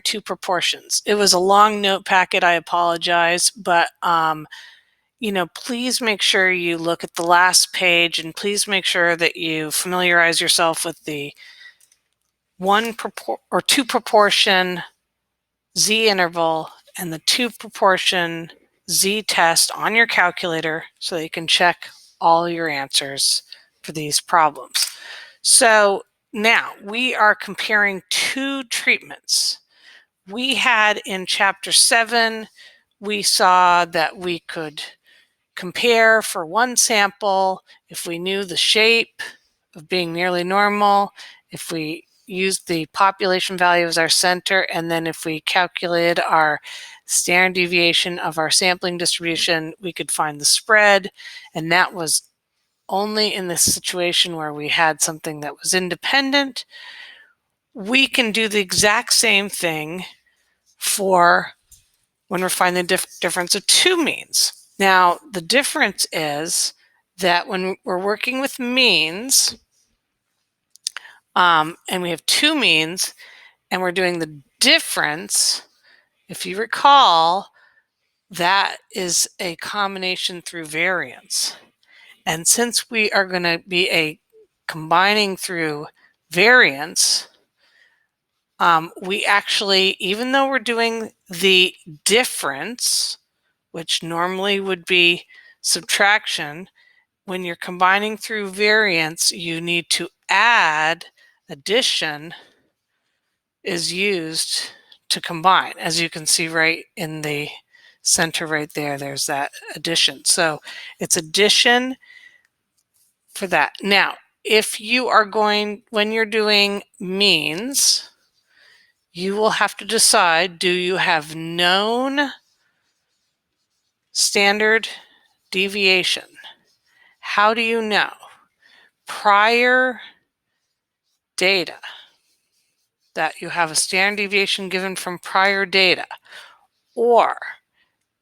two proportions. It was a long note packet, I apologize, but please make sure you look at the last page, and please make sure that you familiarize yourself with the two proportion z interval and the two proportion z test on your calculator so that you can check all your answers for these problems. So now we are comparing two treatments. We had in chapter 7, we saw that we could compare for one sample if we knew the shape of being nearly normal, if we used the population value as our center, and then if we calculated our standard deviation of our sampling distribution, we could find the spread. And that was only in this situation where we had something that was independent. We can do the exact same thing for when we're finding the difference of two means. Now, the difference is that when we're working with means, and we have two means, and we're doing the difference, if you recall, that is a combination through variance. And since we are going to be combining through variance, we actually, even though we're doing the difference, which normally would be subtraction, when you're combining through variance, you need to add. Addition is used to combine. As you can see right in the center right there, there's that addition. So it's addition for that. Now, if you are when you're doing means, you will have to decide, do you have known standard deviation? How do you know? Prior data, that you have a standard deviation given from prior data, or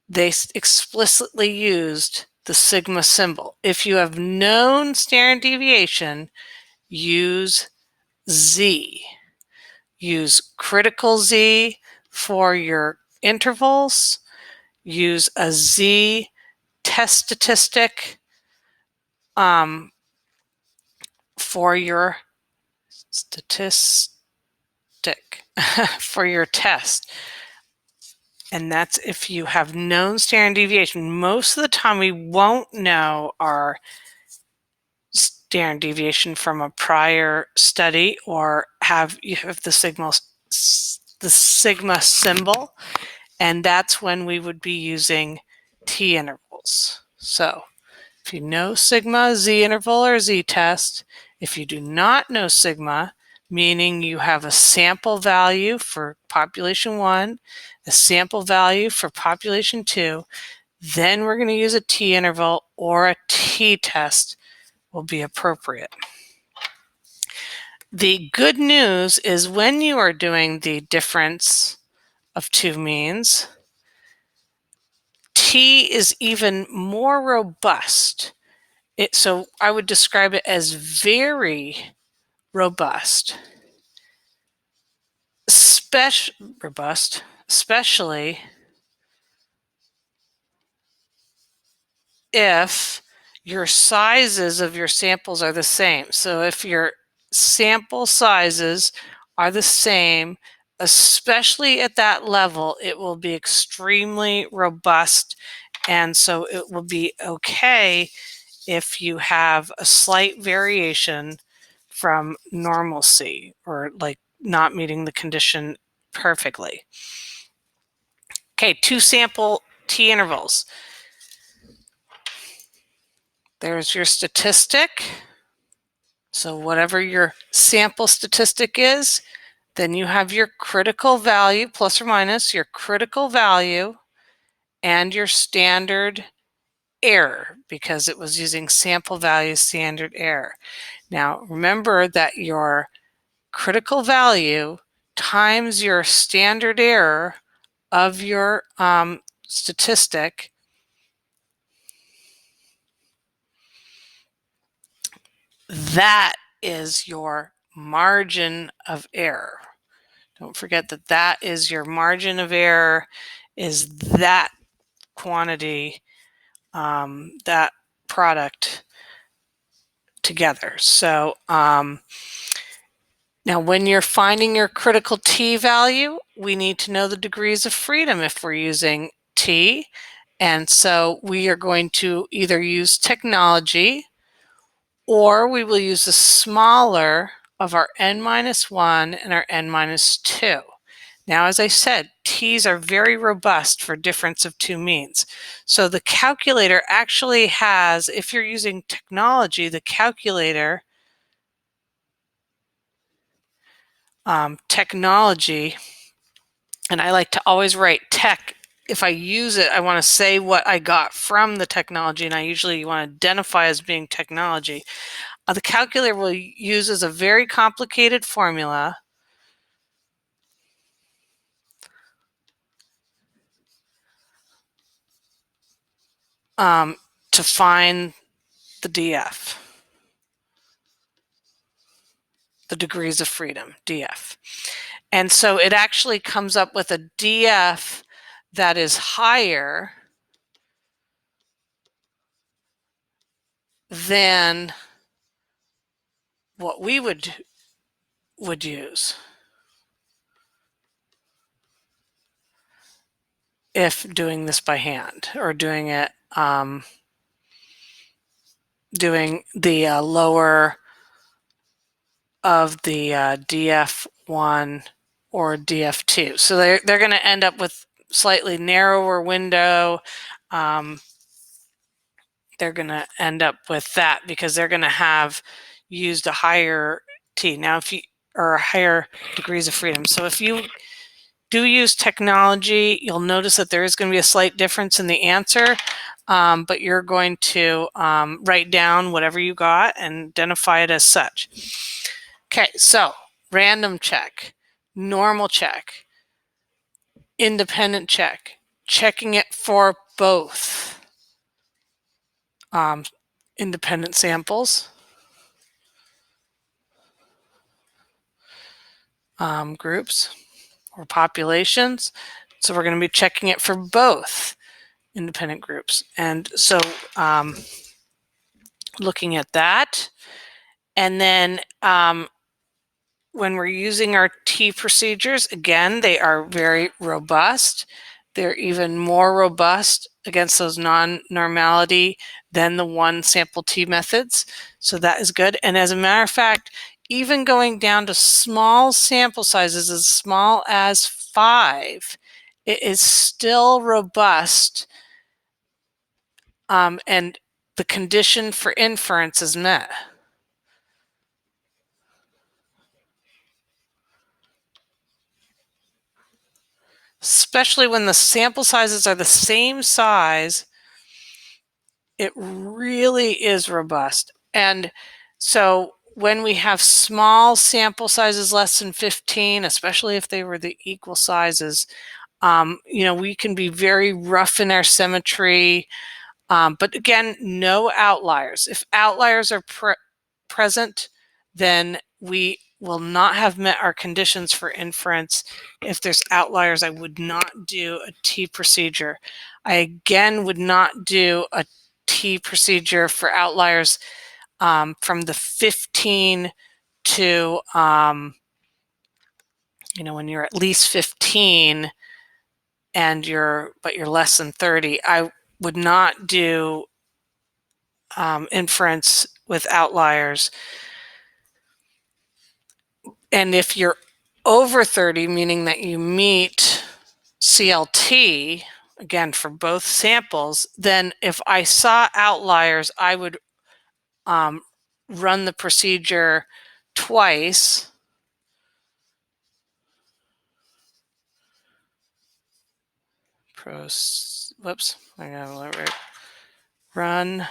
they explicitly used the sigma symbol. If you have known standard deviation, use Z. Use critical Z for your intervals. Use a Z test statistic for your for your test. And that's if you have known standard deviation. Most of the time we won't know our standard deviation from a prior study, or you have the sigma symbol, and that's when we would be using t intervals. So if you know sigma, z interval, or z test, if you do not know sigma, meaning you have a sample value for population 1, a sample value for population 2, then we're going to use a t interval or a t test will be appropriate. The good news is when you are doing the difference of two means, t is even more robust. So I would describe it as very robust, especially if your sizes of your samples are the same. So if your sample sizes are the same, especially at that level, it will be extremely robust. And so it will be okay if you have a slight variation from normalcy, or like not meeting the condition perfectly. Okay, two sample t intervals. There's your statistic. So whatever your sample statistic is, then you have your critical value, plus or minus your critical value, and your standard error, because it was using sample value standard error. Now remember that your critical value times your standard error of your statistic, that is your margin of error. Don't forget that that is your margin of error, is that quantity, that product together. So now when you're finding your critical t value, we need to know the degrees of freedom if we're using t. And so we are going to either use technology, or we will use the smaller of our n-1 and our n-2. Now, as I said, t's are very robust for difference of two means. So the calculator actually has, if you're using technology, the calculator, technology, and I like to always write tech. If I use it, I want to say what I got from the technology, and I usually want to identify as being technology. The calculator will uses a very complicated formula to find the DF, the degrees of freedom, DF. And so it actually comes up with a DF that is higher than what we would use if doing this by hand, or doing it, doing the lower of the DF1 or DF2. So they're going to end up with slightly narrower window. They're going to end up with that because they're going to have used a higher T. Now, if you, or higher degrees of freedom. So if you do use technology, you'll notice that there is going to be a slight difference in the answer, but you're going to write down whatever you got and identify it as such. Okay, so random check, normal check, independent check, checking it for both independent samples, groups, or populations. So we're going to be checking it for both independent groups. And so looking at that, and then when we're using our T procedures, again, they are very robust. They're even more robust against those non-normality than the one sample T methods. So that is good. And as a matter of fact, even going down to small sample sizes as small as 5, it is still robust, and the condition for inference is met. Especially when the sample sizes are the same size, it really is robust. And so when we have small sample sizes less than 15, especially if they were the equal sizes, we can be very rough in our symmetry. But again, no outliers. If outliers are present, then we will not have met our conditions for inference. If there's outliers, I would not do a T procedure. I again would not do a T procedure for outliers from the 15 to, when you're at least 15 and you're less than 30. I would not do inference with outliers. And if you're over 30, meaning that you meet CLT, again, for both samples, then if I saw outliers, I would run the procedure twice. Whoops, I gotta run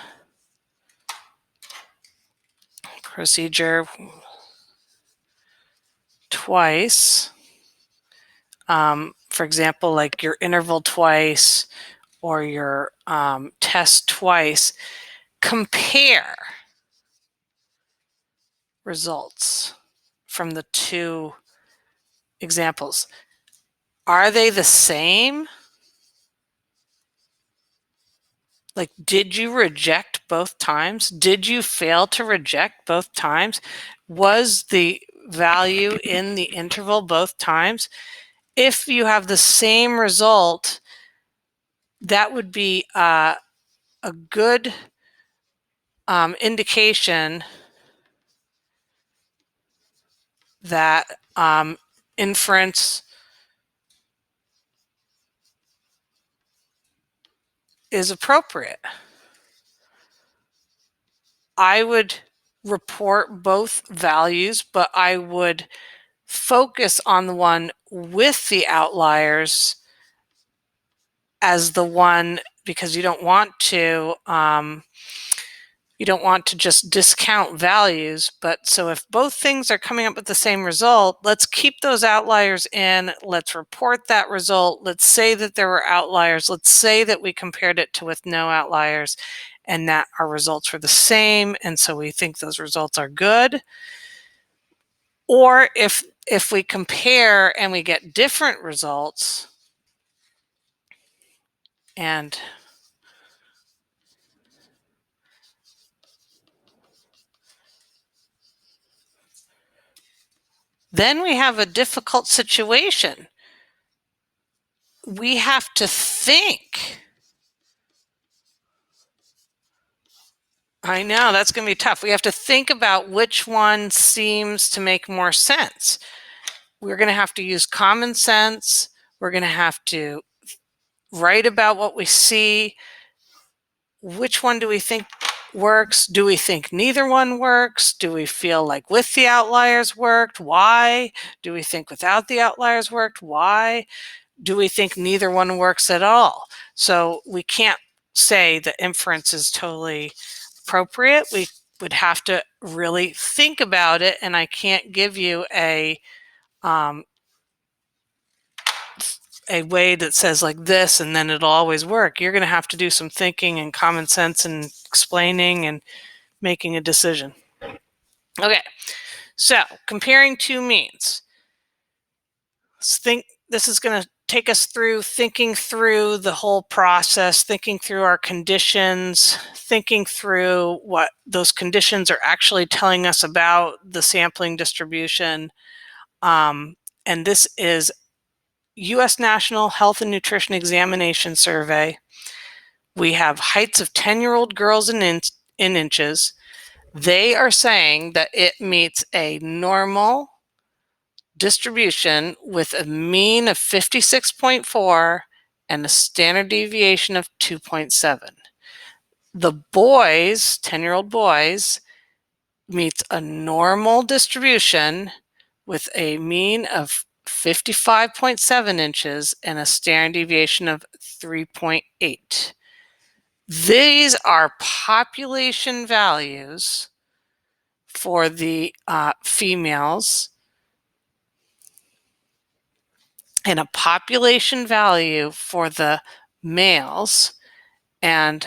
procedure twice. For example, like your interval twice or your test twice. Compare results from the two examples. Are they the same? Like, did you reject both times? Did you fail to reject both times? Was the value in the interval both times? If you have the same result, that would be a good indication that inference is appropriate. I would report both values, but I would focus on the one with the outliers as the one, because you don't want to just discount values. But so if both things are coming up with the same result, let's keep those outliers in. Let's report that result. Let's say that there were outliers. Let's say that we compared it to with no outliers and that our results were the same, and so we think those results are good. Or if we compare and we get different results, and then we have a difficult situation. We have to think. I know, that's going to be tough. We have to think about which one seems to make more sense. We're going to have to use common sense. We're going to have to write about what we see. Which one do we think works? Do we think neither one works? Do we feel like with the outliers worked? Why? Do we think without the outliers worked? Why? Do we think neither one works at all? So we can't say that inference is totally appropriate. We would have to really think about it, and I can't give you a way that says like this and then it'll always work. You're going to have to do some thinking and common sense and explaining and making a decision. Okay, so comparing two means. This is going to take us through thinking through the whole process, thinking through our conditions, thinking through what those conditions are actually telling us about the sampling distribution. And this is U.S. National Health and Nutrition Examination Survey. We have heights of 10-year-old girls in inches. They are saying that it meets a normal distribution with a mean of 56.4 and a standard deviation of 2.7. The boys, 10-year-old boys, meets a normal distribution with a mean of 55.7 inches and a standard deviation of 3.8. These are population values for the females and a population value for the males. And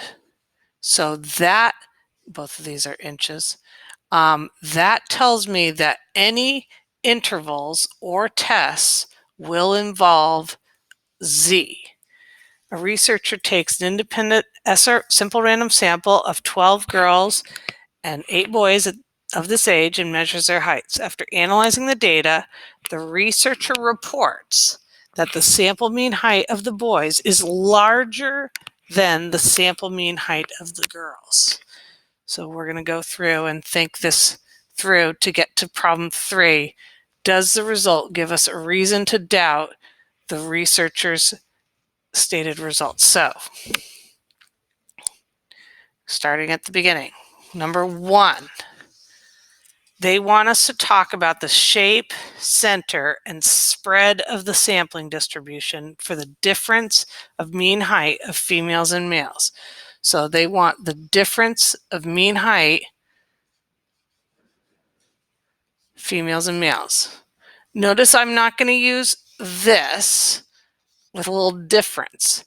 so that, both of these are inches, that tells me that any intervals or tests will involve Z. A researcher takes an independent simple random sample of 12 girls and 8 boys of this age and measures their heights. After analyzing the data, the researcher reports that the sample mean height of the boys is larger than the sample mean height of the girls. So we're going to go through and think this through to get to problem 3. Does the result give us a reason to doubt the researcher's stated results? So, starting at the beginning. Number 1, they want us to talk about the shape, center, and spread of the sampling distribution for the difference of mean height of females and males. So they want the difference of mean height, females and males. Notice I'm not going to use this with a little difference.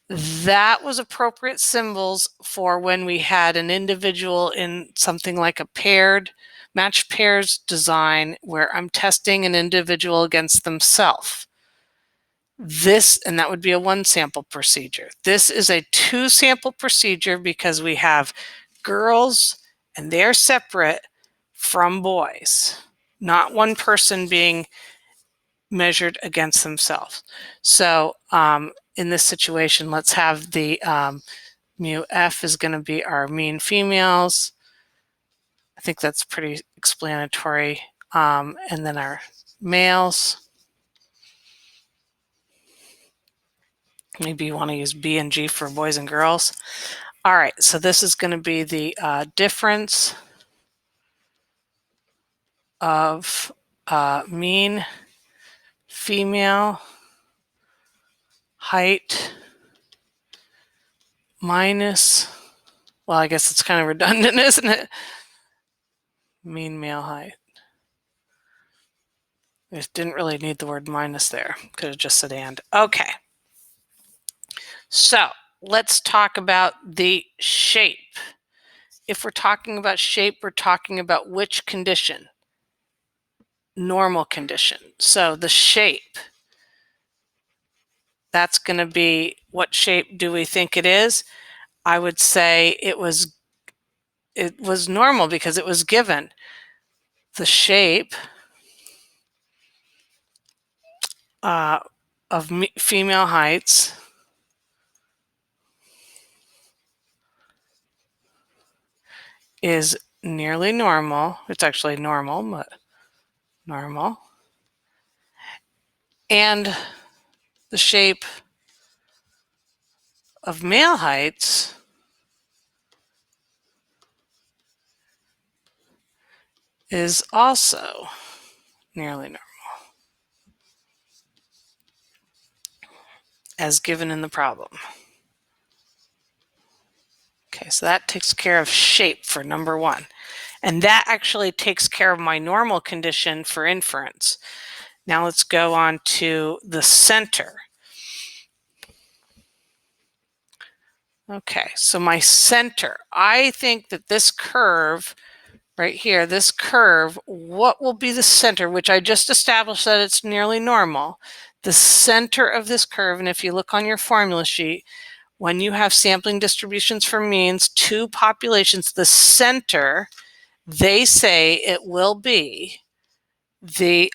That was appropriate symbols for when we had an individual in something like a paired Matched pairs design where I'm testing an individual against themselves. And that would be a 1 sample procedure. This is a 2 sample procedure because we have girls and they're separate from boys, not one person being measured against themselves. So in this situation, let's have the mu F is going to be our mean females. I think that's pretty explanatory. And then our males. Maybe you want to use B and G for boys and girls. All right, so this is going to be the difference of mean female height minus, well, I guess it's kind of redundant, isn't it? Mean male height. It didn't really need the word minus there. Could have just said and. Okay. So let's talk about the shape. If we're talking about shape, we're talking about which condition? Normal condition. So the shape, that's going to be, what shape do we think it is? I would say it was normal because it was given. The shape of female heights is nearly normal. It's actually normal, but normal. And the shape of male heights is also nearly normal, as given in the problem. Okay, so that takes care of shape for number 1. And that actually takes care of my normal condition for inference. Now let's go on to the center. Okay, so my center, I think that this curve right here, this curve, what will be the center, which I just established that it's nearly normal. The center of this curve, and if you look on your formula sheet, when you have sampling distributions for means, 2 populations, the center, they say it will be the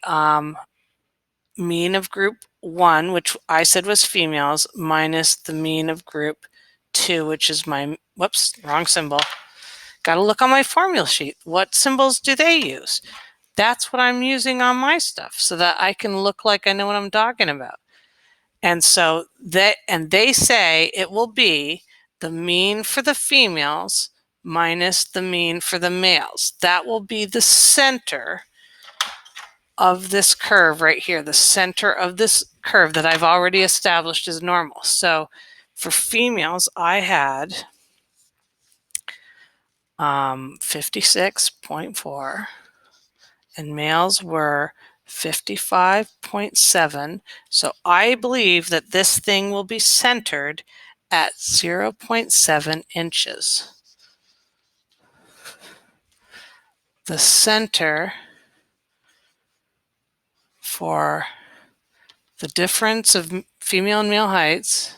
mean of group 1, which I said was females, minus the mean of group 2, which is my, whoops, wrong symbol. Got to look on my formula sheet. What symbols do they use? That's what I'm using on my stuff so that I can look like I know what I'm talking about. And so they say it will be the mean for the females minus the mean for the males. That will be the center of this curve right here, the center of this curve that I've already established is normal. So for females, I had 56.4 and males were 55.7. So I believe that this thing will be centered at 0.7 inches. The center for the difference of female and male heights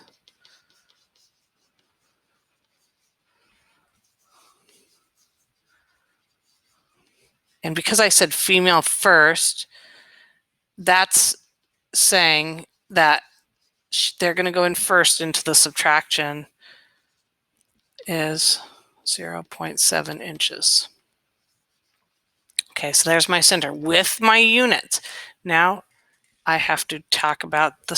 and because I said female first, that's saying that they're going to go in first into the subtraction is 0.7 inches. Okay, so there's my center with my units. Now I have to talk about the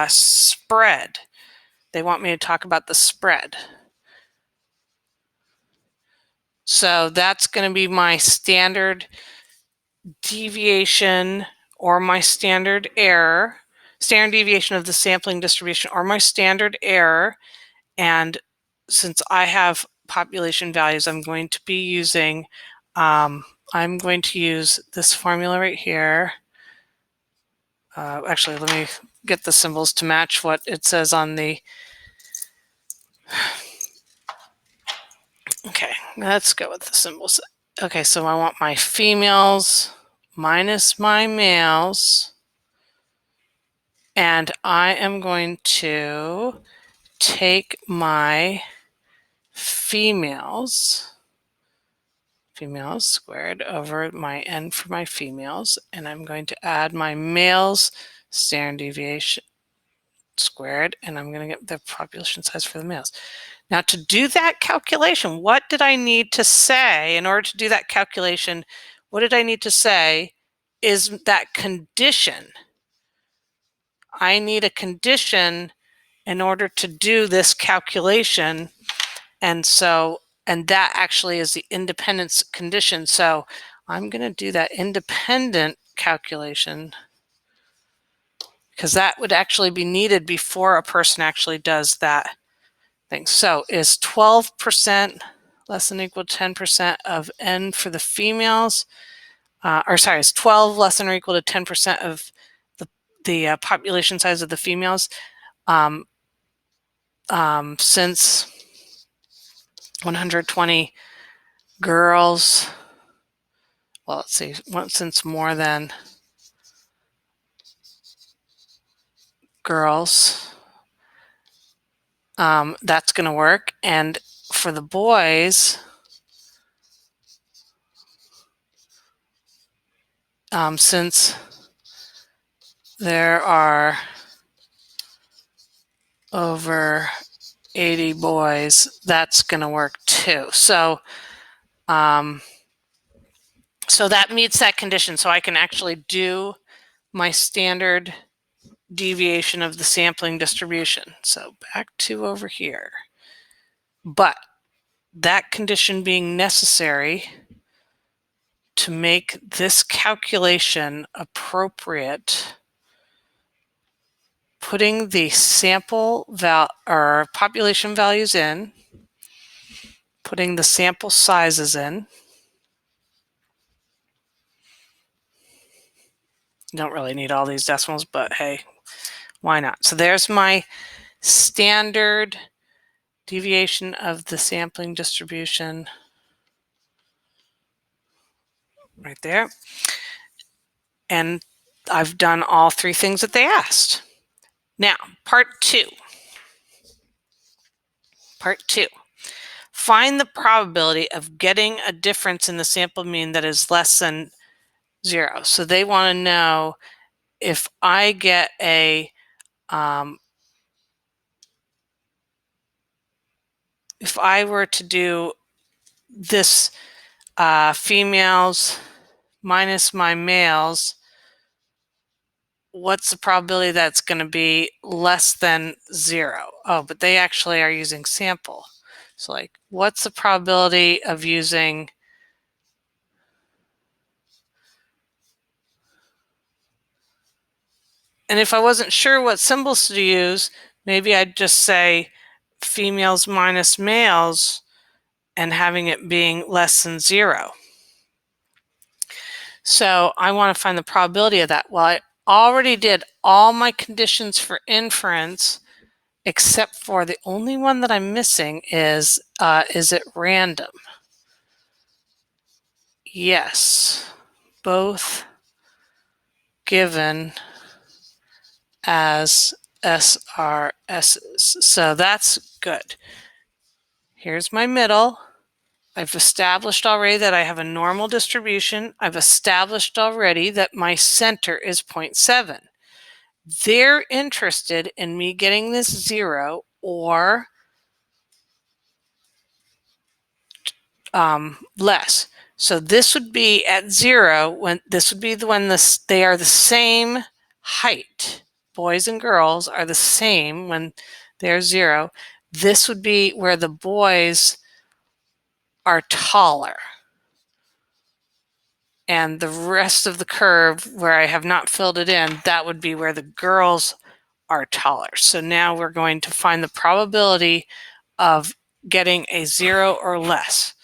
spread. They want me to talk about the spread. So that's going to be my standard deviation or my standard error, standard deviation of the sampling distribution or my standard error. And since I have population values, I'm going to be using, I'm going to use this formula right here. Actually, let me get the symbols to match what it says on the, okay, let's go with the symbols. Okay, so I want my females minus my males. And I am going to take my females squared over my n for my females, and I'm going to add my males standard deviation squared, and I'm going to get the population size for the males. Now, to do that calculation, what did I need to say in order to do that calculation? What did I need to say is that condition. I need a condition in order to do this calculation. And that actually is the independence condition. So I'm going to do that independent calculation because that would actually be needed before a person actually does that thing. So is 12% less than or equal to 10% of n for the females? Is 12 less than or equal to 10% of the population size of the females? Since 120 girls, well, let's see, since more than girls, that's going to work. And for the boys, since there are over 80 boys, that's going to work too. So so that meets that condition. So I can actually do my standard deviation of the sampling distribution. So back to over here. But that condition being necessary to make this calculation appropriate, putting the sample or population values in, putting the sample sizes in. You don't really need all these decimals, but hey, why not? So there's my standard deviation of the sampling distribution right there. And I've done all three things that they asked. Now, part two. Part two. Find the probability of getting a difference in the sample mean that is less than 0. So they want to know if I get a if I were to do this females minus my males, what's the probability that's going to be less than 0? Oh, but they actually are using sample. So like, what's the probability of using and if I wasn't sure what symbols to use, maybe I'd just say females minus males and having it being less than 0. So I want to find the probability of that. Well, I already did all my conditions for inference, except for the only one that I'm missing is it random? Yes, both given as SRSs. So that's good. Here's my middle. I've established already that I have a normal distribution. I've established already that my center is 0.7. They're interested in me getting this 0 or less. So this would be at 0 when this would be when they are the same height. Boys and girls are the same when they're 0. This would be where the boys are taller. And the rest of the curve where I have not filled it in, that would be where the girls are taller. So now we're going to find the probability of getting a 0 or less.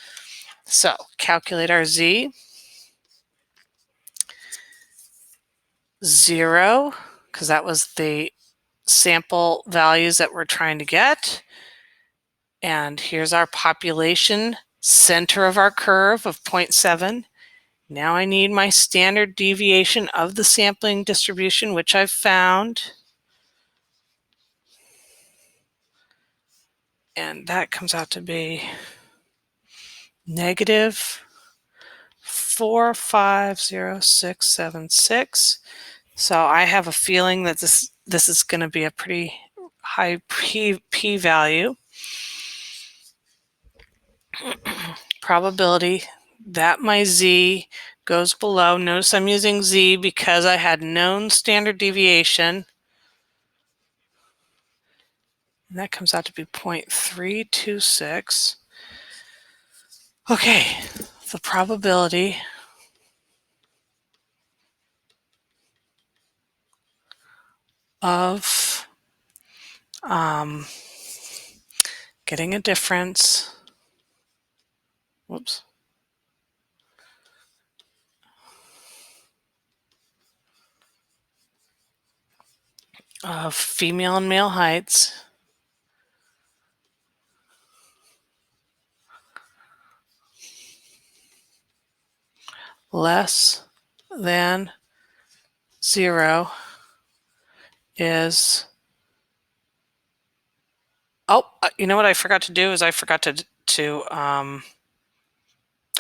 So calculate our Z. 0, because that was the sample values that we're trying to get. And here's our population center of our curve of 0.7. Now I need my standard deviation of the sampling distribution, which I've found. And that comes out to be negative 450,676. So I have a feeling that this is going to be a pretty high p-value. Probability that my z goes below. Notice I'm using z because I had known standard deviation. And that comes out to be 0.326. Okay, the probability of getting a difference, whoops, of female and male heights less than 0 is, oh, you know what I forgot to do is I forgot to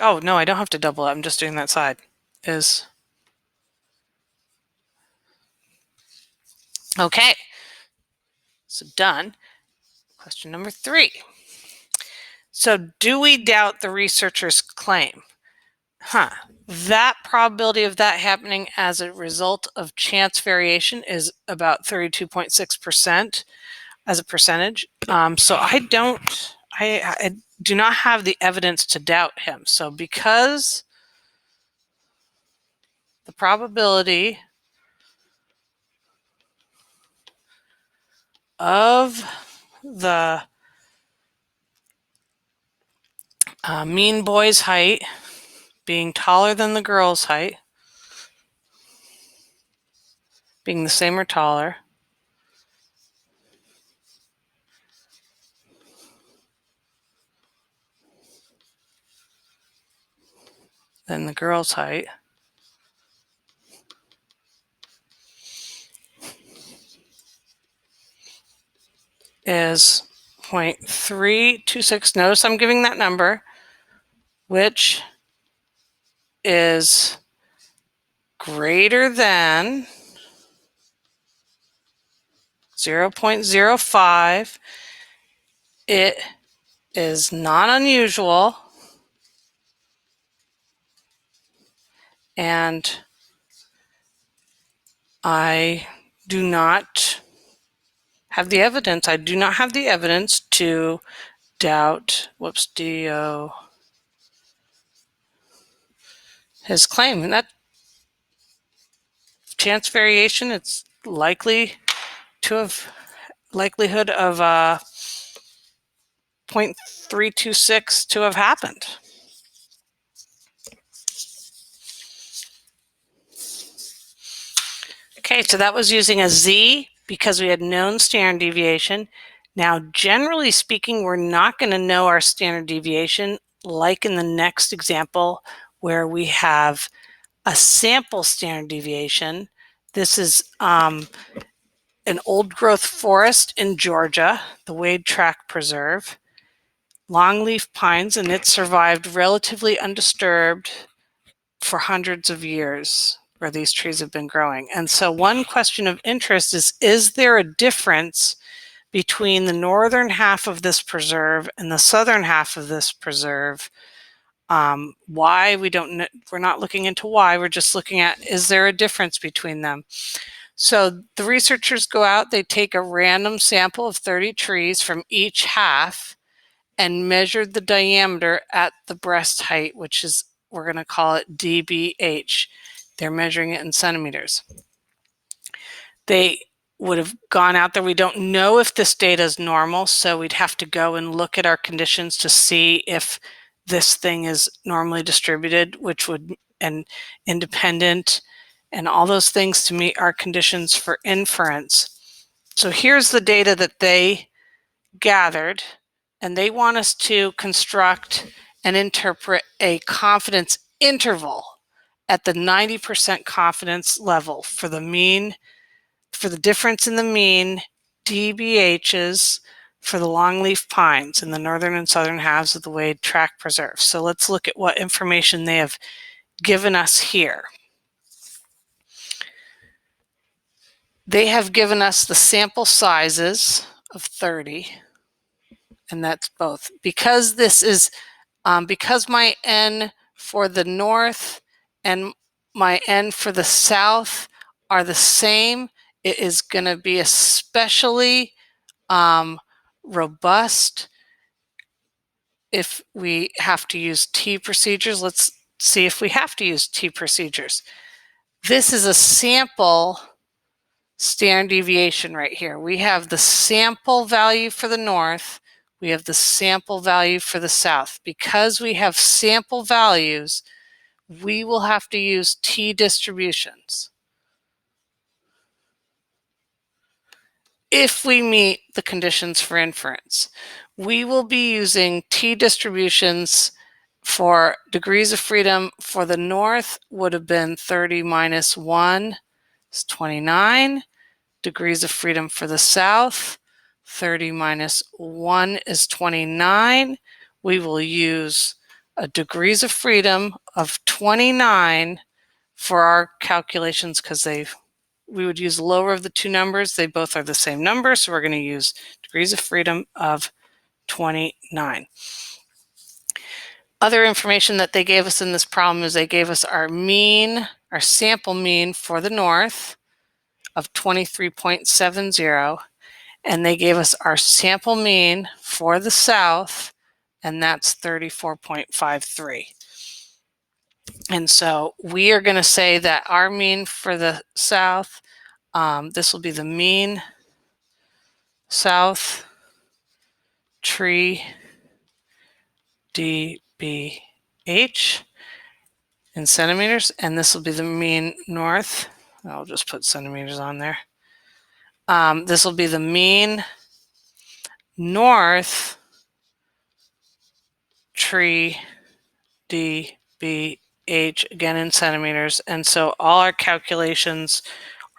oh, no, I don't have to double it. I'm just doing that side. Is, okay, so done. Question number 3. So do we doubt the researcher's claim? That probability of that happening as a result of chance variation is about 32.6% as a percentage. So I do not have the evidence to doubt him. So because the probability of the mean boy's height being taller than the girl's height, being the same or taller, than the girl's height is 0.326. Notice I'm giving that number, which is greater than 0.05. It is not unusual, and I do not have the evidence. I do not have the evidence to doubt, DO, his claim. And that chance variation, it's likely to have likelihood of 0.326 to have happened. Okay, so that was using a z because we had known standard deviation. Now, generally speaking, we're not going to know our standard deviation like in the next example where we have a sample standard deviation. This is an old growth forest in Georgia, the Wade Tract Preserve, longleaf pines, and it survived relatively undisturbed for hundreds of years where these trees have been growing. And so one question of interest is there a difference between the northern half of this preserve and the southern half of this preserve? Why? We're not looking into why, we're just looking at, is there a difference between them? So the researchers go out, they take a random sample of 30 trees from each half and measured the diameter at the breast height, which is, we're going to call it dBH. They're measuring it in centimeters. They would have gone out there. We don't know if this data is normal, so we'd have to go and look at our conditions to see if this thing is normally distributed, which would, and independent, and all those things to meet our conditions for inference. So here's the data that they gathered, and they want us to construct and interpret a confidence interval at the 90% confidence level for the mean, for the difference in the mean DBHs for the longleaf pines in the northern and southern halves of the Wade Tract Preserve. So let's look at what information they have given us here. They have given us the sample sizes of 30, and that's both. Because this is, because my N for the north and my N for the south are the same, it is going to be especially robust if we have to use T procedures. Let's see if we have to use T procedures. This is a sample standard deviation right here. We have the sample value for the north, we have the sample value for the south. Because we have sample values, we will have to use T distributions if we meet the conditions for inference. We will be using T distributions for degrees of freedom. For the north would have been 30 minus 1 is 29. Degrees of freedom for the south, 30 minus 1 is 29. We will use a degrees of freedom of 29 for our calculations because we would use the lower of the two numbers. They both are the same number, so we're going to use degrees of freedom of 29. Other information that they gave us in this problem is they gave us our mean, our sample mean for the north of 23.70, and they gave us our sample mean for the south, and that's 34.53. And so we are going to say that our mean for the south, this will be the mean south tree dBH in centimeters, and this will be the mean north. I'll just put centimeters on there. This will be the mean north tree dBH, again in centimeters. And so all our calculations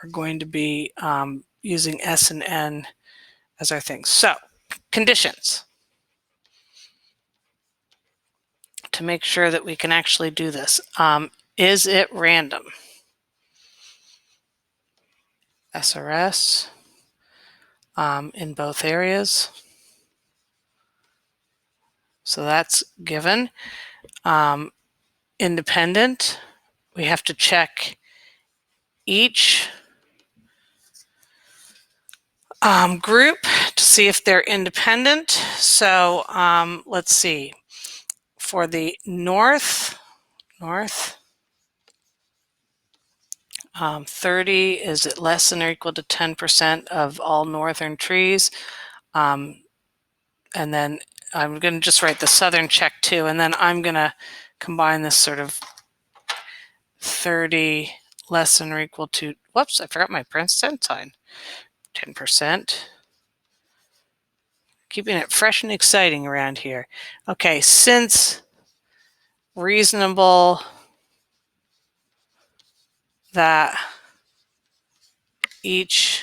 are going to be using S and N as our things. So conditions to make sure that we can actually do this. Is it random? SRS in both areas. So that's given. Independent, we have to check each group to see if they're independent. So let's see. For the north, 30, is it less than or equal to 10% of all northern trees? And then I'm going to just write the southern check too, and then I'm going to combine this sort of 30 less than or equal to, whoops, I forgot my percent sign, 10%. Keeping it fresh and exciting around here. Okay, since reasonable that each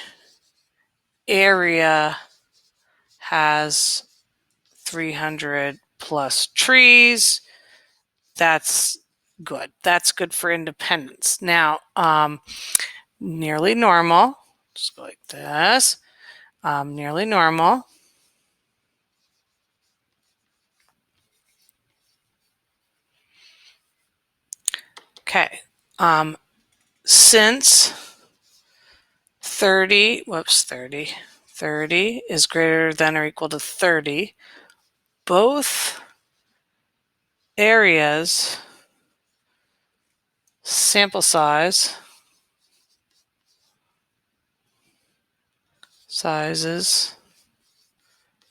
area has 300 plus trees, that's good. That's good for independence. Now, nearly normal, just go like this, nearly normal. Okay, since 30 is greater than or equal to 30, both areas sample sizes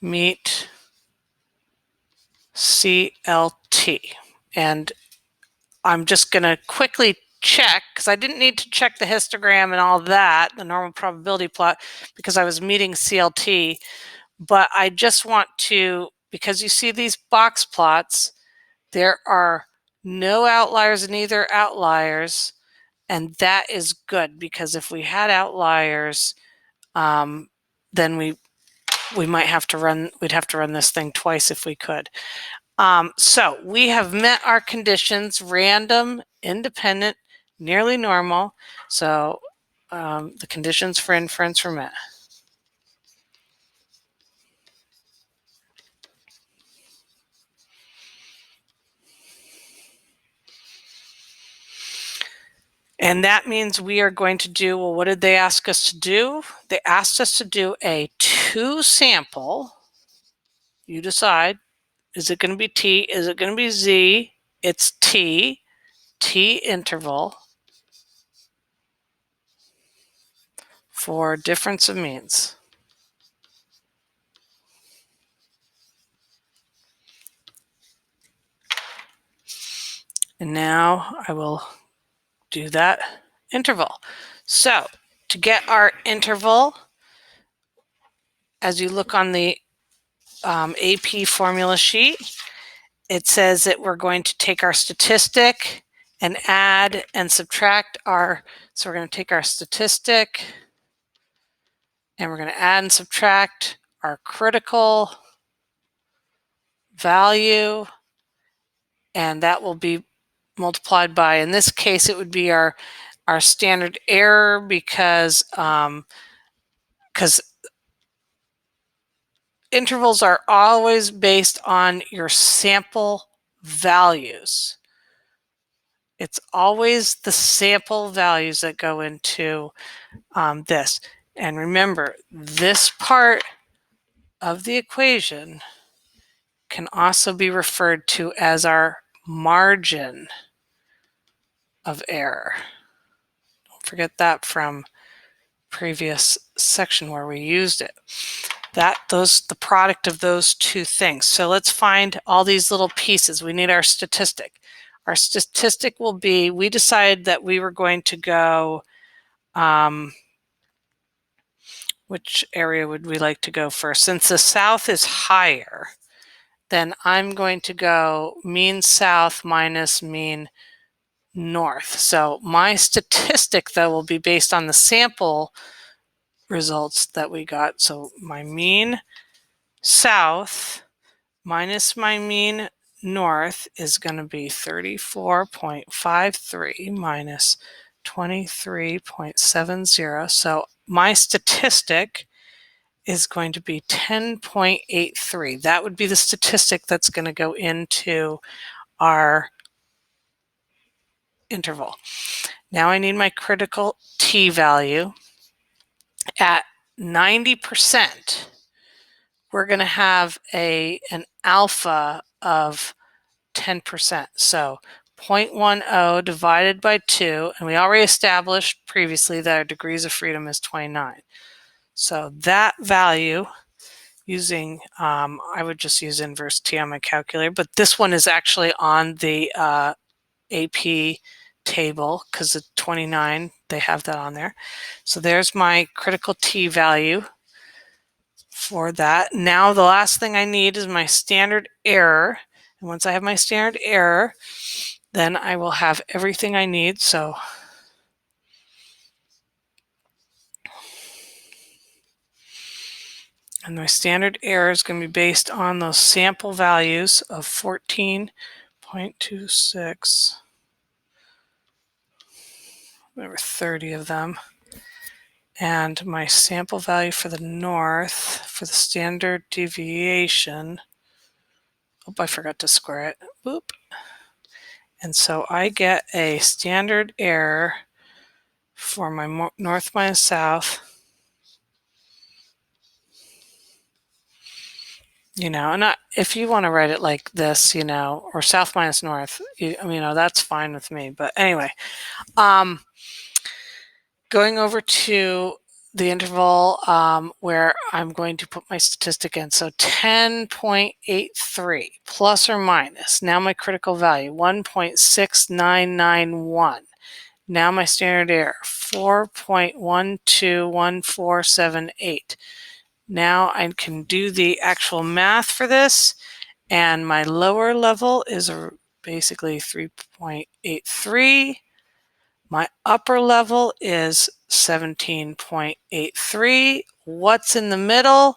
meet CLT. And I'm just going to quickly check, because I didn't need to check the histogram and all that, the normal probability plot, because I was meeting CLT. But I just want to, because you see these box plots, There are no outliers and either outliers, and that is good, because if we had outliers, then we might have to run, we'd have to run this thing twice if we could. So we have met our conditions: random, independent, nearly normal. So the conditions for inference were met. And that means we are going to do, well, what did they ask us to do? They asked us to do a 2-sample. You decide, is it going to be T? Is it going to be Z? It's T interval for difference of means. And now I will do that interval. So to get our interval, as you look on the AP formula sheet, it says that we're going to take our statistic and add and subtract our, so we're going to take our statistic and we're going to add and subtract our critical value, and that will be multiplied by, in this case, it would be our standard error, because intervals are always based on your sample values. It's always the sample values that go into this. And remember, this part of the equation can also be referred to as our margin of error. Don't forget that from previous section where we used it. The product of those two things. So let's find all these little pieces. We need our statistic. Our statistic will be, we decided that we were going to go, which area would we like to go first? Since the south is higher, then I'm going to go mean south minus mean north. So my statistic, though, will be based on the sample results that we got. So my mean south minus my mean north is going to be 34.53 minus 23.70. So my statistic is going to be 10.83. That would be the statistic that's going to go into our interval. Now I need my critical T value. At 90%, we're going to have an alpha of 10%. So 0.10 divided by 2, and we already established previously that our degrees of freedom is 29. So that value, using, I would just use inverse T on my calculator, but this one is actually on the AP table because it's 29, they have that on there. So there's my critical T value for that. Now the last thing I need is my standard error. And once I have my standard error, then I will have everything I need. So and my standard error is going to be based on those sample values of 14.26. There were 30 of them. And my sample value for the north, for the standard deviation, oh, I forgot to square it. Boop. And so I get a standard error for my north minus south. And if you want to write it like this, or south minus north, that's fine with me. But anyway, going over to the interval where I'm going to put my statistic in. So 10.83 plus or minus. Now my critical value, 1.6991. Now my standard error, 4.121478. Now I can do the actual math for this, And my lower level is basically 3.83. My upper level is 17.83. What's in the middle?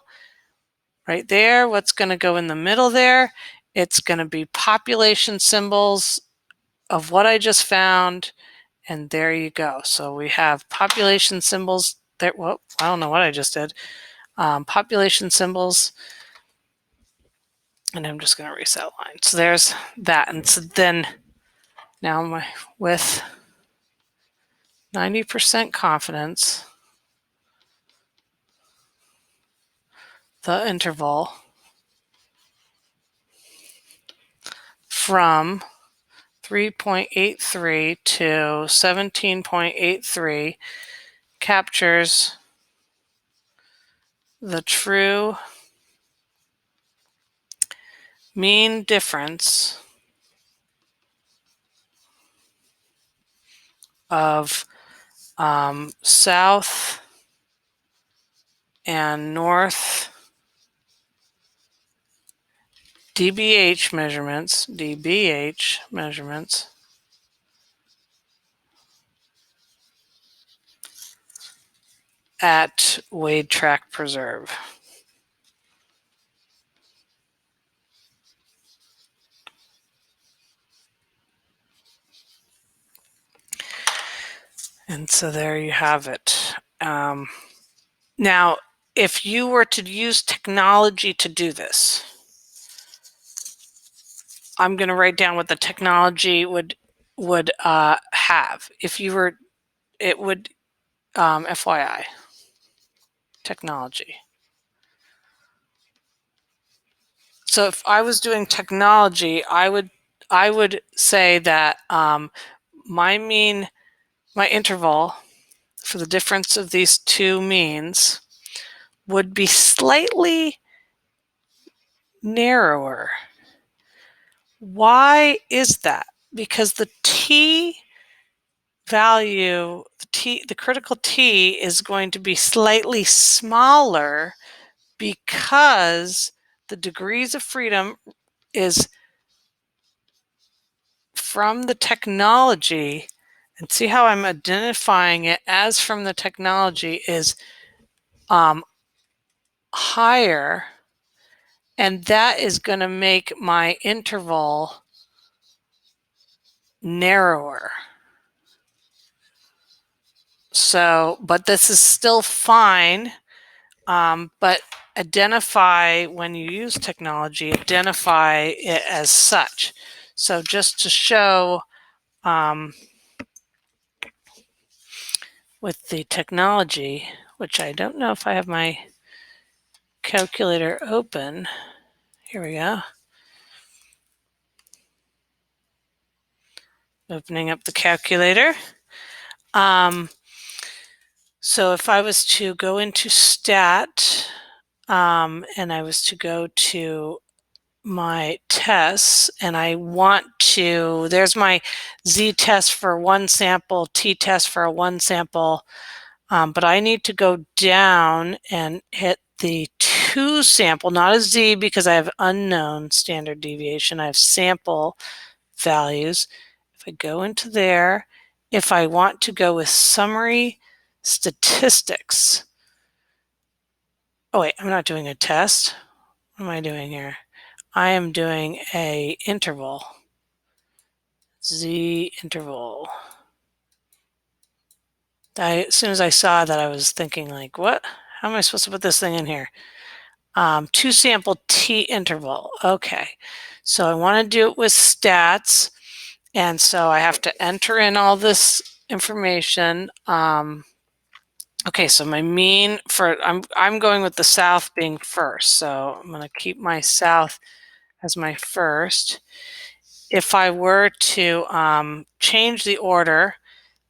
Right there, what's going to go in the middle there? It's going to be population symbols of what I just found, and there you go. So we have population symbols there. Well, I don't know what I just did. Population symbols, and I'm just going to reset line. So there's that. And so then now with 90% confidence, the interval from 3.83 to 17.83 captures the true mean difference of south and north DBH measurements at Wade Track Preserve. And so there you have it. Now, if you were to use technology to do this, I'm going to write down what the technology would have. If you were, it would, FYI, technology. So if I was doing technology, I would say that my interval for the difference of these two means would be slightly narrower. Why is that? Because the t value, the critical t is going to be slightly smaller because the degrees of freedom is from the technology, and see how I'm identifying it as from the technology is higher, and that is going to make my interval narrower. So, but this is still fine, but identify when you use technology, identify it as such. So just to show with the technology, which I don't know if I have my calculator open. Here we go. Opening up the calculator. So if I was to go into stat and I was to go to my tests and I want to, there's my z-test for one sample, t-test for one sample, but I need to go down and hit the 2 sample, not a z because I have unknown standard deviation. I have sample values. If I go into there, if I want to go with summary statistics, oh wait, I'm not doing a test. What am I doing here? I am doing a interval, z interval. As soon as I saw that, I was thinking like, what? How am I supposed to put this thing in here? 2 sample t interval. Okay, so I want to do it with stats, and so I have to enter in all this information. Okay, so my mean for I'm going with the south being first, so I'm going to keep my south as my first. If I were to change the order,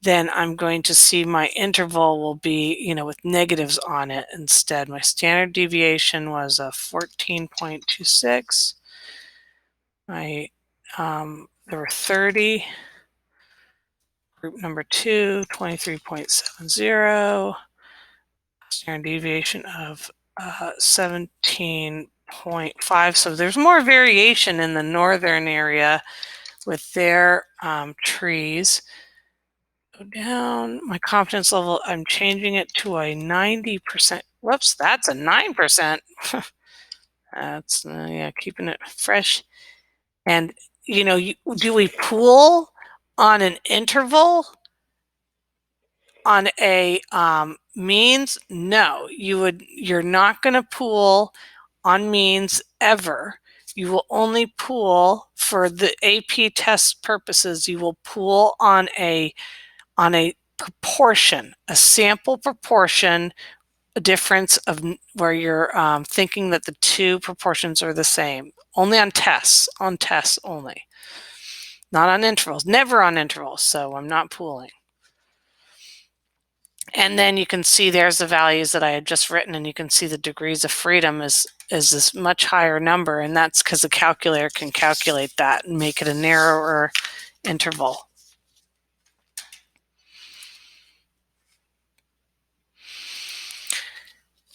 then I'm going to see my interval will be, with negatives on it instead. My standard deviation was a 14.26. There were 30. Group number 2, 23.70. Standard deviation of 17.83. 0.5. So there's more variation in the northern area with their trees. Go down. My confidence level, I'm changing it to a 90%. Whoops, that's a 9%. That's, yeah, keeping it fresh. And, do we pool on an interval? On a means? No, you're not going to pool on means ever. You will only pool for the AP test purposes. You will pool on a proportion, a sample proportion, a difference of where you're thinking that the two proportions are the same. Only on tests only, not on intervals, never on intervals. So I'm not pooling. And then you can see there's the values that I had just written, and you can see the degrees of freedom is this much higher number, and that's because the calculator can calculate that and make it a narrower interval.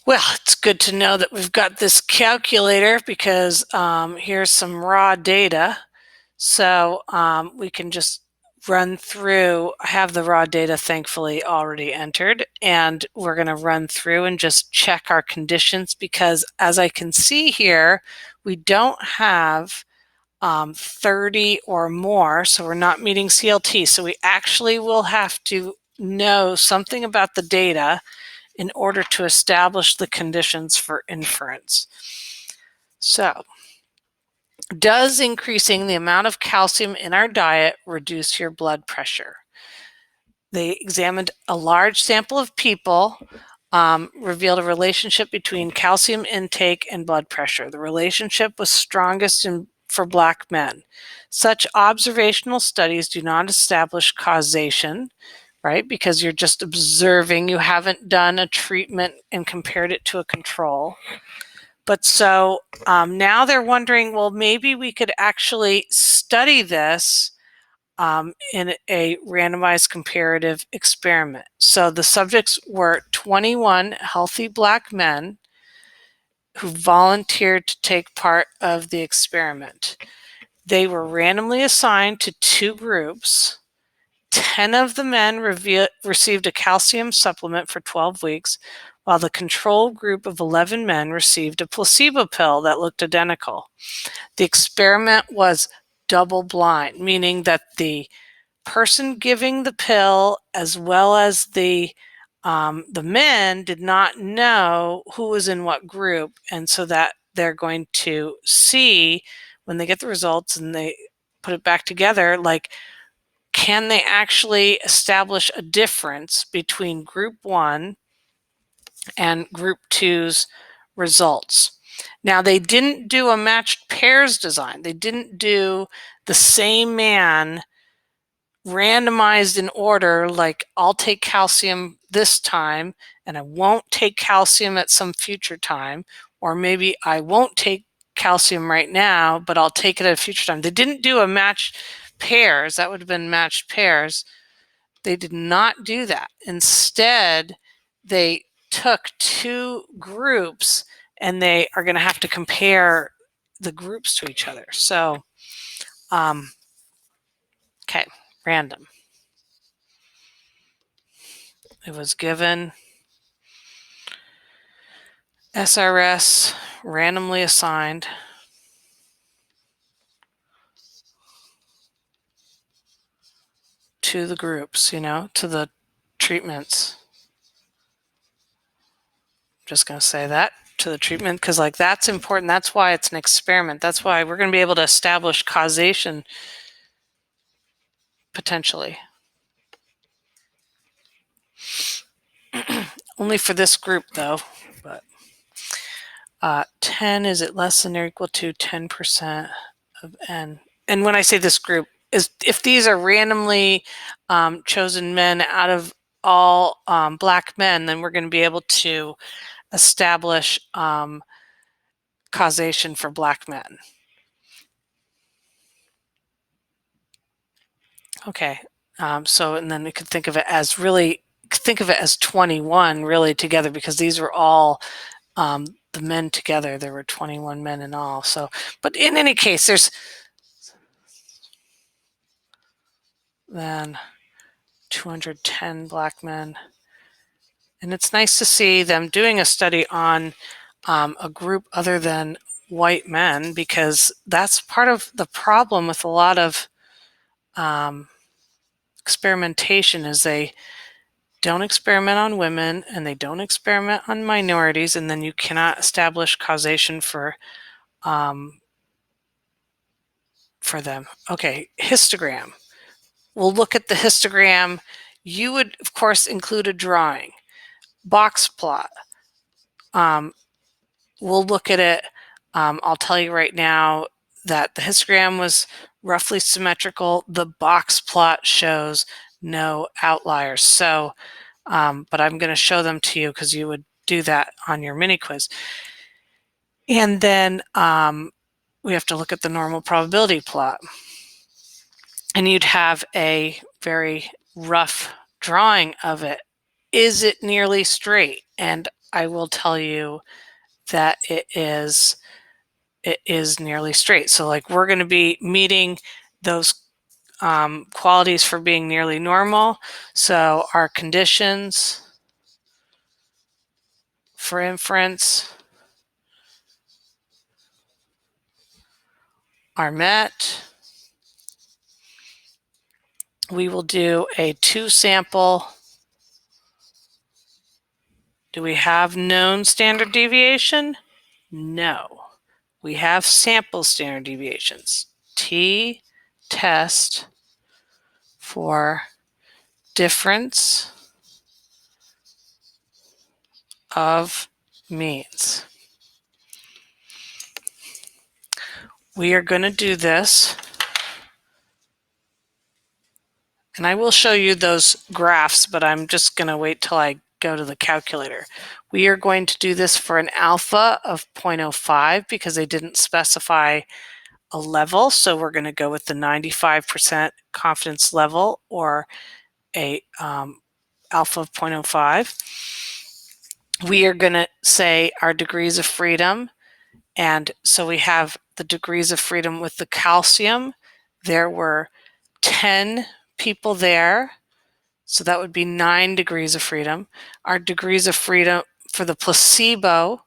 Well, it's good to know that we've got this calculator because here's some raw data. So we can just run through. I have the raw data thankfully already entered, and we're going to run through and just check our conditions because as I can see here, we don't have 30 or more, so we're not meeting CLT. So we actually will have to know something about the data in order to establish the conditions for inference. So, does increasing the amount of calcium in our diet reduce your blood pressure? They examined a large sample of people, revealed a relationship between calcium intake and blood pressure. The relationship was strongest for Black men. Such observational studies do not establish causation, right? Because you're just observing, you haven't done a treatment and compared it to a control. But so now they're wondering, well, maybe we could actually study this in a randomized comparative experiment. So the subjects were 21 healthy Black men who volunteered to take part of the experiment. They were randomly assigned to two groups. 10 of the men received a calcium supplement for 12 weeks, while the control group of 11 men received a placebo pill that looked identical. The experiment was double blind, meaning that the person giving the pill as well as the men did not know who was in what group, and so that they're going to see when they get the results and they put it back together, like, can they actually establish a difference between group 1 and group 2's results? Now, they didn't do a matched pairs design. They didn't do the same man randomized in order, like I'll take calcium this time and I won't take calcium at some future time, or maybe I won't take calcium right now, but I'll take it at a future time. They didn't do a matched pairs. That would have been matched pairs. They did not do that. Instead, they took two groups and they are going to have to compare the groups to each other. So, okay, random. It was given SRS randomly assigned to the groups, to the treatments. I'm just going to say that, to the treatment, because that's important. That's why it's an experiment. That's why we're going to be able to establish causation potentially. Only for this group though, but 10, is it less than or equal to 10% of N? And when I say this group, is if these are randomly chosen men out of all Black men, then we're going to be able to establish causation for Black men. Okay, so and then we could think of it as 21 really together, because these were all the men together, there were 21 men in all. So, but in any case, there's then 210 black men. And it's nice to see them doing a study on a group other than white men, because that's part of the problem with a lot of experimentation is they don't experiment on women and they don't experiment on minorities, and then you cannot establish causation for them. Okay, histogram. We'll look at the histogram. You would, of course, include a drawing. Box plot. We'll look at it. I'll tell you right now that the histogram was roughly symmetrical. The box plot shows no outliers. So, but I'm going to show them to you because you would do that on your mini quiz. And then we have to look at the normal probability plot. And you'd have a very rough drawing of it. Is it nearly straight? And I will tell you that it is nearly straight. So like we're going to be meeting those qualities for being nearly normal. So our conditions for inference are met. We will do a 2-sample. Do we have known standard deviation? No. We have sample standard deviations. T test for difference of means. We are going to do this, and I will show you those graphs, but I'm just going to wait till I go to the calculator. We are going to do this for an alpha of 0.05 because they didn't specify a level, so we're going to go with the 95% confidence level, or a alpha of 0.05. We are going to say our degrees of freedom, and so we have the degrees of freedom with the calcium. There were 10 people there, so that would be 9 degrees of freedom. Our degrees of freedom for the placebo,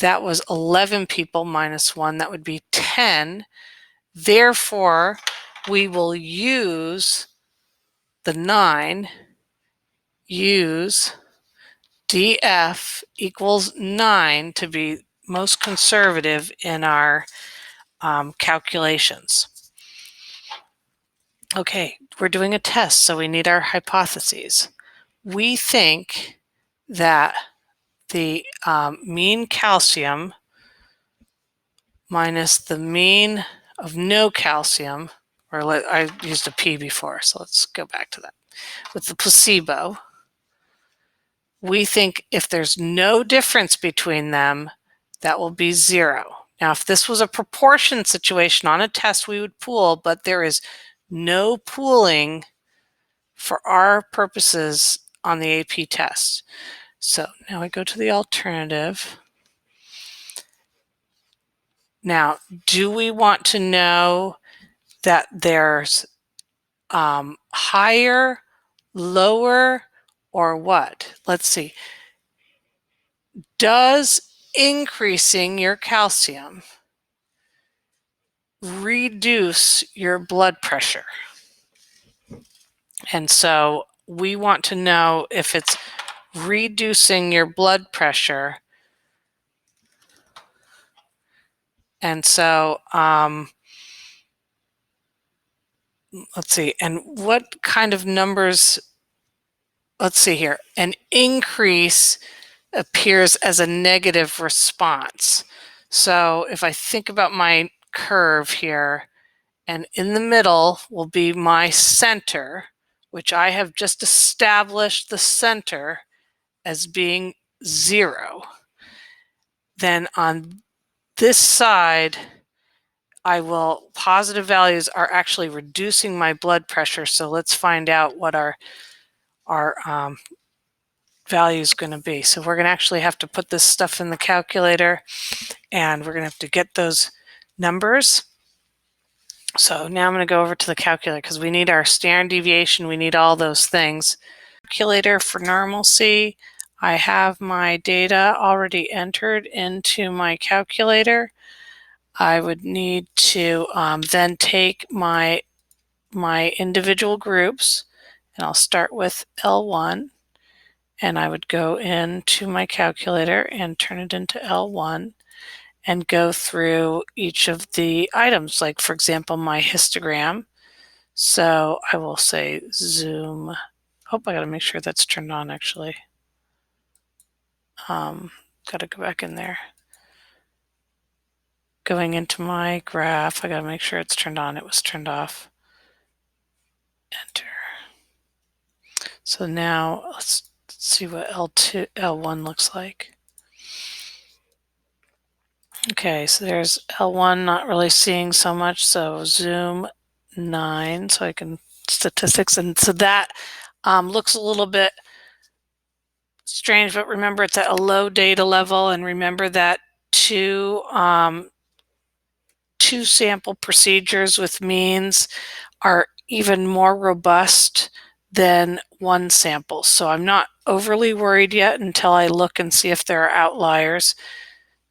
that was 11 people minus 1, that would be 10. Therefore, we will use the 9, use df equals 9 to be most conservative in our calculations. Okay, we're doing a test, so we need our hypotheses. We think that the mean calcium minus the mean of no calcium, or I used a p before, so let's go back to that. With the placebo, we think if there's no difference between them, that will be 0. Now, if this was a proportion situation on a test, we would pool, but there is no pooling for our purposes on the AP test. So now I go to the alternative. Now, do we want to know that there's higher, lower, or what? Let's see. Does increasing your calcium reduce your blood pressure? And so we want to know if it's reducing your blood pressure. And so let's see, and what kind of numbers? Let's see here. An increase appears as a negative response. So if I think about my curve here, and in the middle will be my center, which I have just established the center as being 0. Then on this side, positive values are actually reducing my blood pressure. So let's find out what our value is going to be. So we're going to actually have to put this stuff in the calculator, and we're going to have to get those numbers. So now I'm going to go over to the calculator because we need our standard deviation. We need all those things. Calculator for normalcy. I have my data already entered into my calculator. I would need to then take my individual groups, and I'll start with L1, and I would go into my calculator and turn it into L1 and go through each of the items, like for example my histogram. So I will say zoom. I gotta make sure that's turned on actually. Gotta go back in there. Going into my graph, I gotta make sure it's turned on. It was turned off. Enter. So now let's see what L1 looks like. Okay, so there's L1, not really seeing so much, so zoom 9 so I can statistics, and so that looks a little bit strange, but remember it's at a low data level, and remember that two sample procedures with means are even more robust than one sample. So I'm not overly worried yet until I look and see if there are outliers.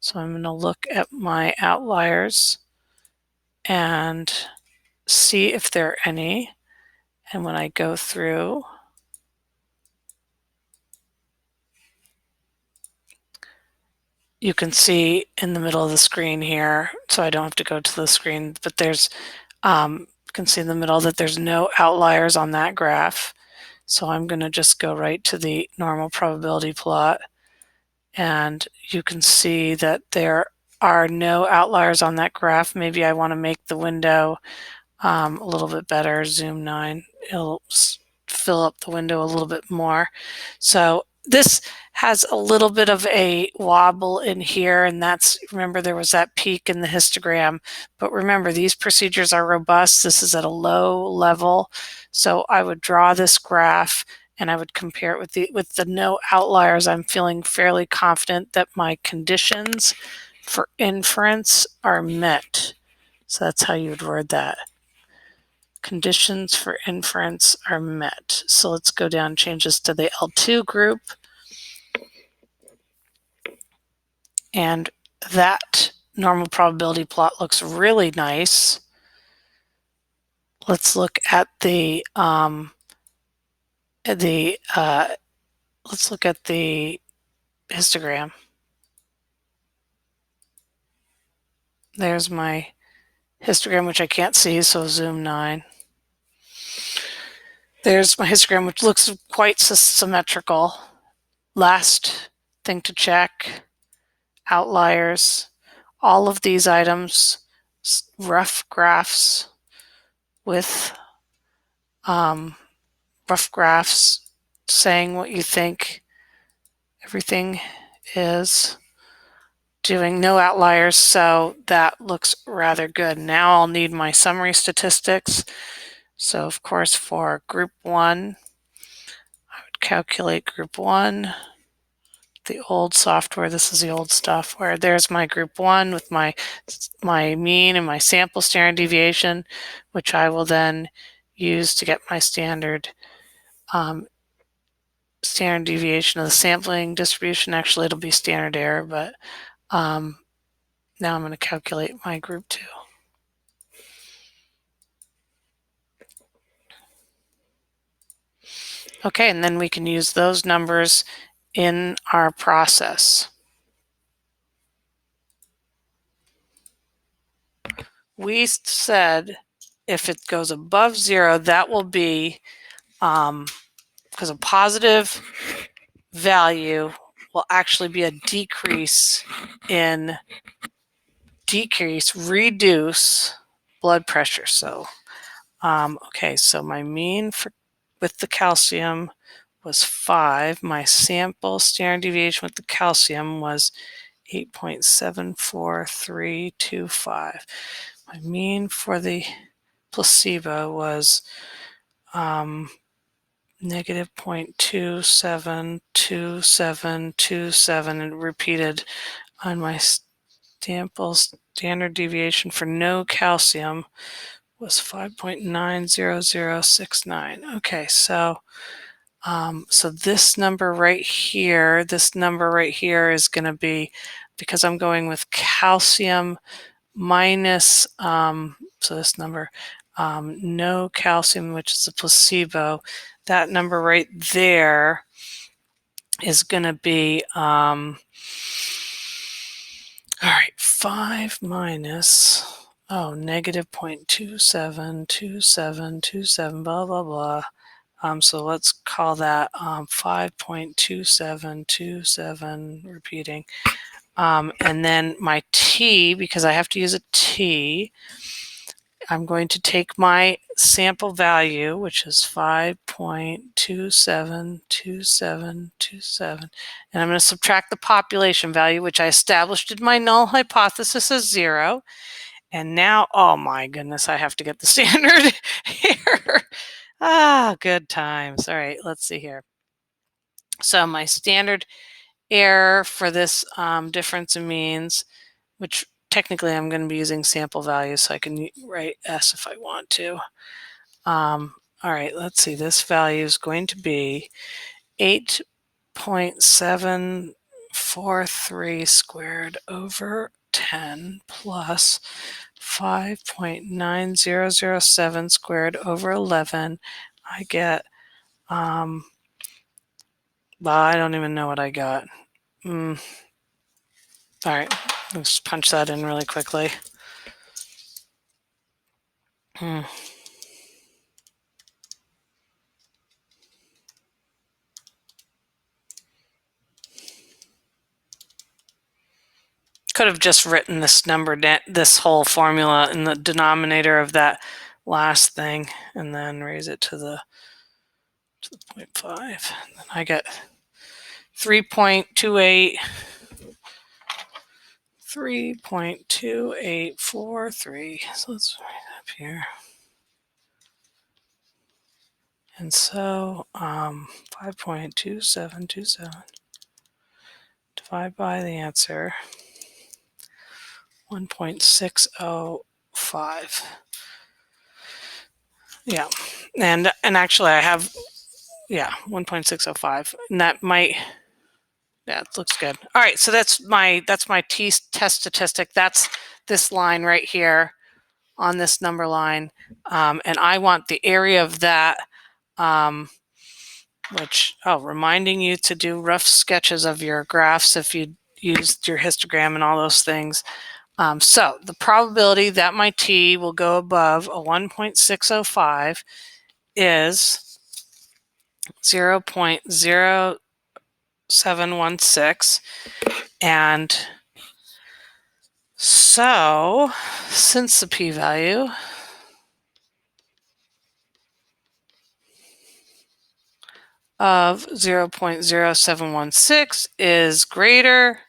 So I'm going to look at my outliers and see if there are any. And when I go through, you can see in the middle of the screen here, so I don't have to go to the screen, but there's, you can see in the middle that there's no outliers on that graph. So I'm going to just go right to the normal probability plot, and you can see that there are no outliers on that graph. Maybe I want to make the window a little bit better, zoom 9. It'll fill up the window a little bit more. So this has a little bit of a wobble in here, and that's, remember there was that peak in the histogram, but remember these procedures are robust. This is at a low level, so I would draw this graph and I would compare it with the no outliers. I'm feeling fairly confident that my conditions for inference are met. So that's how you would word that. Conditions for inference are met. So let's go down and change this to the L2 group. And that normal probability plot looks really nice. Let's look at the let's look at the histogram. There's my histogram, which I can't see, so zoom 9. There's my histogram, which looks quite symmetrical. Last thing to check, outliers. All of these items, rough graphs with rough graphs saying what you think everything is doing, no outliers, so that looks rather good. Now I'll need my summary statistics. So of course for group 1, I would calculate group 1. The old software, this is the old software. There's my group 1 with my mean and my sample standard deviation, which I will then use to get my standard deviation of the sampling distribution. Actually, it'll be standard error, but now I'm going to calculate my group 2. Okay, and then we can use those numbers in our process. We said if it goes above 0, that will be, because a positive value will actually be a reduce blood pressure. So, okay, so my mean with the calcium was 5. My sample standard deviation with the calcium was 8.74325. My mean for the placebo was negative 0.272727, and repeated on my sample. Standard deviation for no calcium was 5.90069. Okay, so this number right here, is going to be, because I'm going with calcium minus, so this number, no calcium, which is a placebo, that number right there is going to be, all right, 5 minus, negative 0.272727, blah, blah, blah. So let's call that 5.2727, repeating. And then my t, because I have to use a t, I'm going to take my sample value, which is 5.272727, and I'm going to subtract the population value, which I established in my null hypothesis as 0. And now, oh my goodness, I have to get the standard here. Good times. All right, let's see here. So my standard error for this difference in means, which technically I'm going to be using sample values, so I can write S if I want to. All right, let's see. This value is going to be 8.743 squared over 10 plus 5.9007 squared over 11. I get, well, I don't even know what I got. All right, let's punch that in really quickly. Could have just written this number, this whole formula in the denominator of that last thing, and then raise it to the 0.5. And then I get 3.2843. So let's write up here. And so 5.2727 divided by the answer 1.605. Yeah, and actually I have 1.605, and that might, yeah, it looks good. All right, so that's my t-test statistic. That's this line right here on this number line, and I want the area of that, which, reminding you to do rough sketches of your graphs if you used your histogram and all those things. So the probability that my t will go above a 1.605 is 0.0716, and so since the p-value of 0.0716 is greater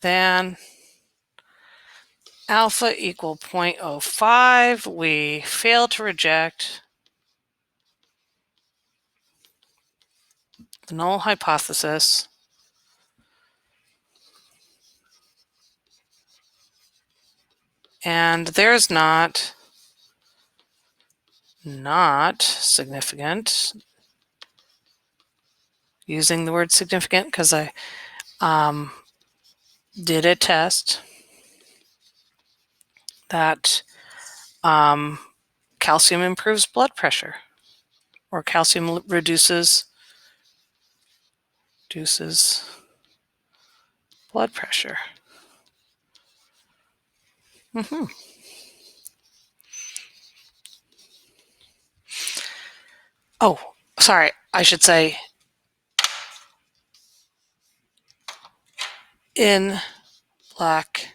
than alpha equal 0.05, we fail to reject the null hypothesis and there's not significant, using the word significant because I did a test that calcium improves blood pressure, or calcium reduces blood pressure. Oh, sorry, I should say in black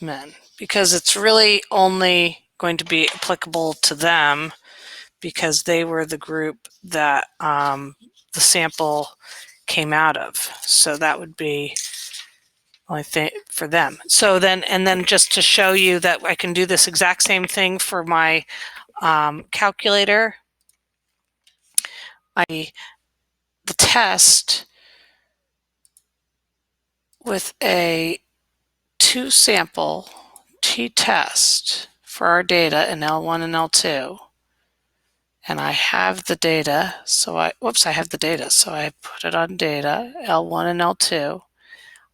men, because it's really only going to be applicable to them because they were the group that the sample came out of. So that would be only thing for them. So then, and then just to show you that I can do this exact same thing for my calculator, i.e. the test with a two-sample t-test for our data in L1 and L2, and I have the data, so I have the data, so I put it on data, L1 and L2.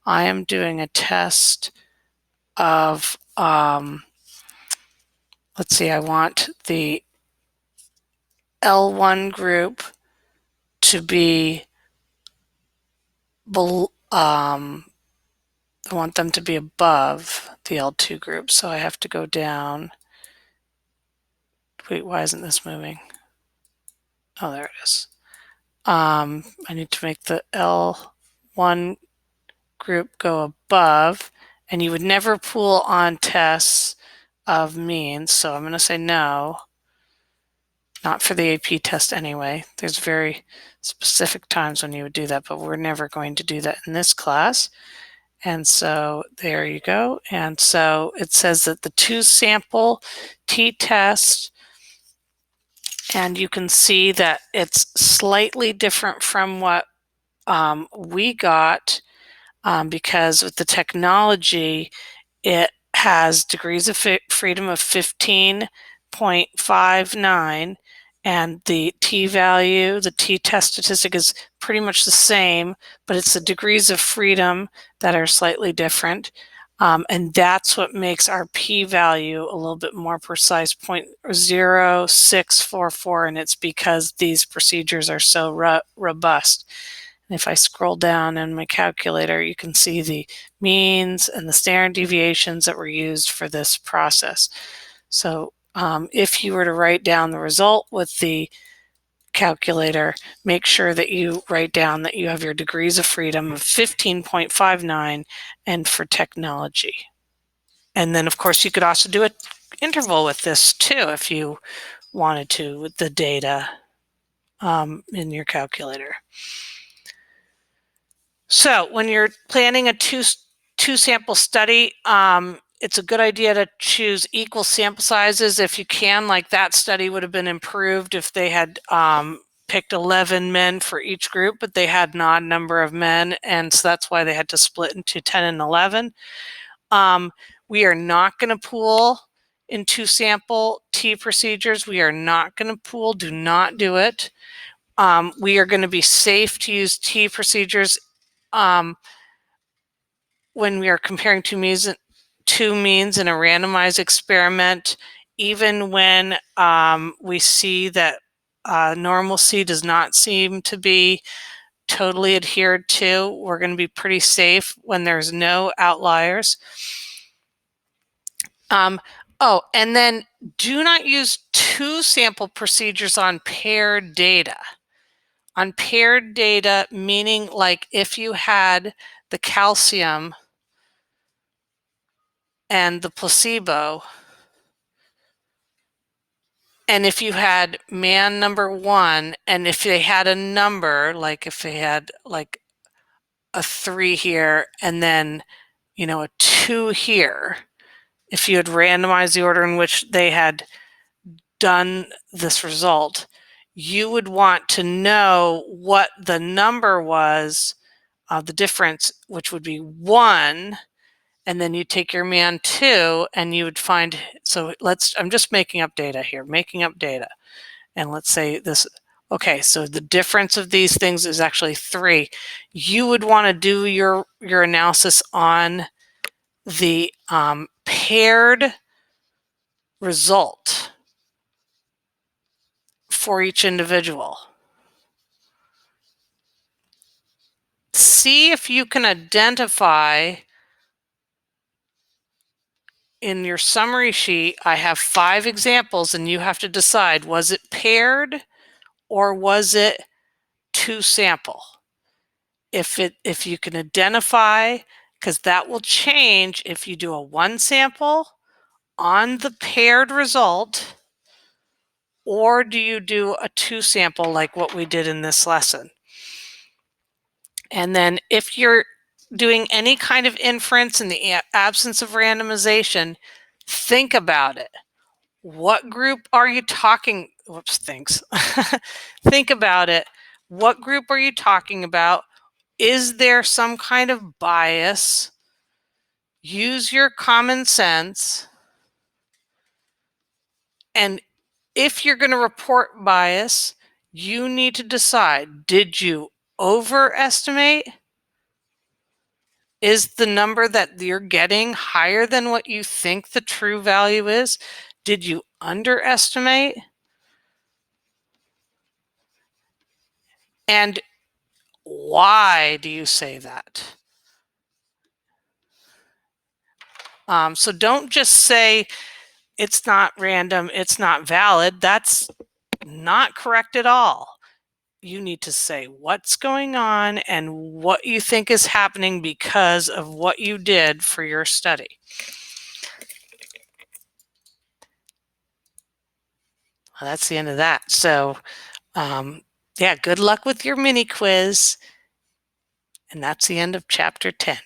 I am doing a test of, let's see, I want the L1 group to be, I want them to be above the L2 group, so I have to go down. Wait, why isn't this moving? Oh, there it is. I need to make the L1 group go above, and you would never pool on tests of means, so I'm going to say no. Not for the AP test anyway. There's very specific times when you would do that, but we're never going to do that in this class. And so there you go. And so it says that the two-sample t-test, and you can see that it's slightly different from what we got, because with the technology, it has degrees of freedom of 15.59, and the t-value, the t-test statistic is pretty much the same, but it's the degrees of freedom that are slightly different. And that's what makes our p-value a little bit more precise, 0.0644, and it's because these procedures are so robust. And if I scroll down in my calculator, you can see the means and the standard deviations that were used for this process. So if you were to write down the result with the calculator, make sure that you write down that you have your degrees of freedom of 15.59 and for technology. And then of course you could also do an interval with this too if you wanted to with the data in your calculator. So when you're planning a two-sample study, it's a good idea to choose equal sample sizes if you can. Like that study would have been improved if they had picked 11 men for each group, but they had an odd number of men, and so that's why they had to split into 10 and 11. We are not going to pool in two-sample T procedures. We are not going to pool. Do not do it. We are going to be safe to use T procedures when we are comparing two means in a randomized experiment, even when we see that normalcy does not seem to be totally adhered to, we're going to be pretty safe when there's no outliers. Oh, and then do not use two-sample procedures on paired data. On paired data, meaning like if you had the calcium and the placebo, and if you had man number 1, and if they had a number, like if they had like a 3 here and then, you know, a 2 here, if you had randomized the order in which they had done this result, you would want to know what the number was of the difference, which would be 1, and then you take your man 2 and you would find, so I'm just making up data here, and let's say this, okay, so the difference of these things is actually 3. You would want to do your analysis on the paired result for each individual. See if you can identify. In your summary sheet, I have 5 examples, and you have to decide, was it paired or was it two-sample? If you can identify, because that will change if you do a one-sample on the paired result, or do you do a two-sample like what we did in this lesson? And then if you're doing any kind of inference in the absence of randomization, think about it. What group are you talking whoops, thanks. Think about it. What group are you talking about? Is there some kind of bias? Use your common sense. And if you're going to report bias, you need to decide, did you overestimate? Is the number that you're getting higher than what you think the true value is? Did you underestimate? And why do you say that? So don't just say it's not random, it's not valid. That's not correct at all. You need to say what's going on and what you think is happening because of what you did for your study. Well, that's the end of that. So yeah, good luck with your mini quiz. And that's the end of chapter 10.